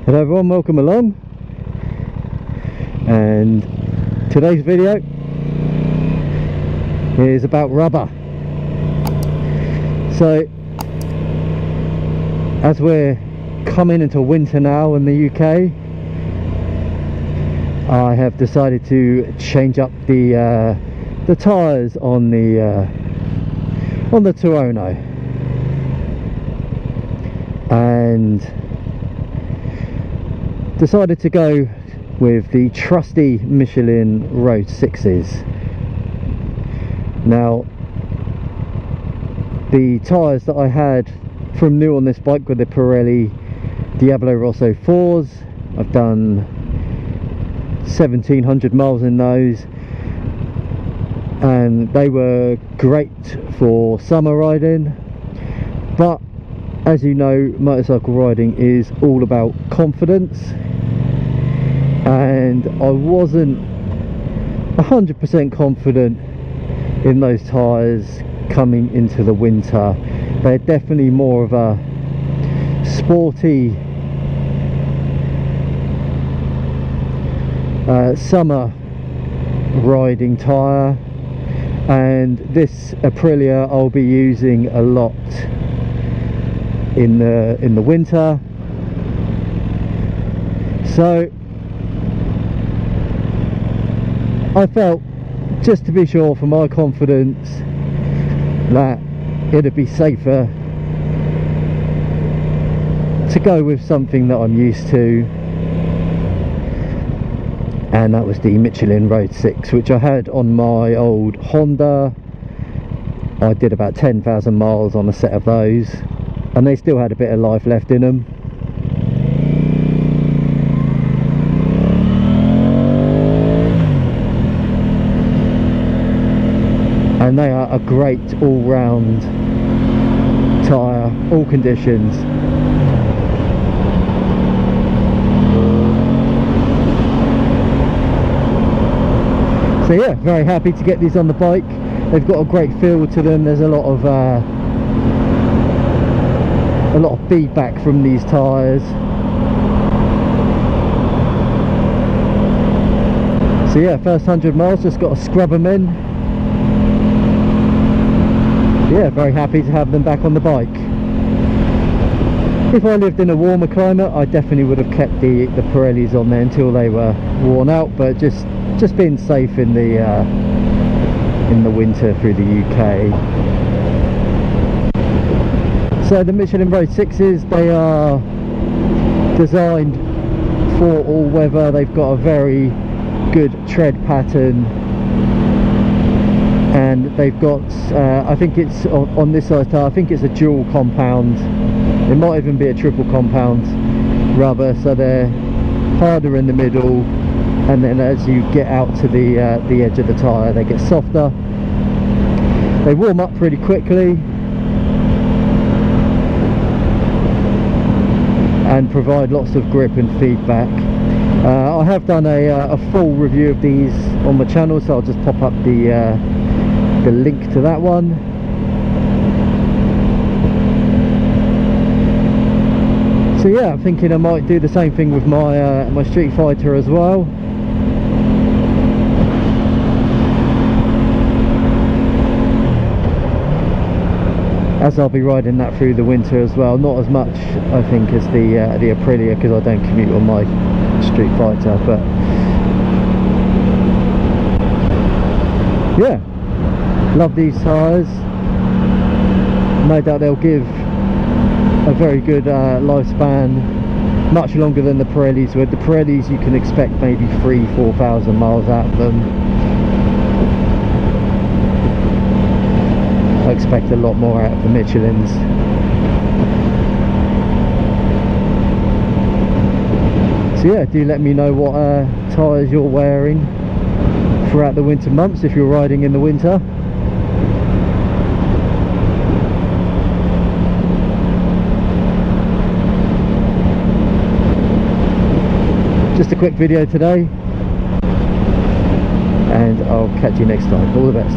Hello everyone, welcome along. And today's video is about rubber. So as we're coming into winter now in the UK, I have decided to change up the tyres on the Tuono, and decided to go with the trusty Michelin Road 6s. Now, the tyres that I had from new on this bike were the Pirelli Diablo Rosso 4s. I've done 1700 miles in those, and they were great for summer riding. But as you know, motorcycle riding is all about confidence, and I wasn't 100% confident in those tyres coming into the winter. They're definitely more of a sporty summer riding tyre, and this Aprilia I'll be using a lot in the winter. So I felt, just to be sure for my confidence, that it'd be safer to go with something that I'm used to, and that was the Michelin Road 6, which I had on my old Honda. I did about 10,000 miles on a set of those, and they still had a bit of life left in them. And they are a great all-round tyre, all conditions. So yeah, very happy to get these on the bike. They've got a great feel to them. There's a lot of feedback from these tyres. So yeah, first 100 miles, just got to scrub them in. Yeah, very happy to have them back on the bike. If I lived in a warmer climate, I definitely would have kept the Pirellis on there until they were worn out, but just being safe in the winter through the UK. So the Michelin Road 6s, they are designed for all weather. They've got a very good tread pattern, and they've got I think it's on this size tire, I think it's a dual compound, it might even be a triple compound rubber, so they're harder in the middle, and then as you get out to the edge of the tyre, they get softer. They warm up pretty quickly and provide lots of grip and feedback. I have done a full review of these on the channel, so I'll just pop up the link to that one. So yeah, I'm thinking I might do the same thing with my my Street Fighter as well. As I'll be riding that through the winter as well. Not as much, I think, as the Aprilia, because I don't commute on my Street Fighter, but yeah, love these tyres. No doubt they'll give a very good lifespan, much longer than the Pirellis would. The Pirellis, you can expect maybe 3,000–4,000 miles out of them. I expect a lot more out of the Michelins. So yeah, do let me know what tyres you're wearing throughout the winter months if you're riding in the winter. Just a quick video today, and I'll catch you next time. All the best.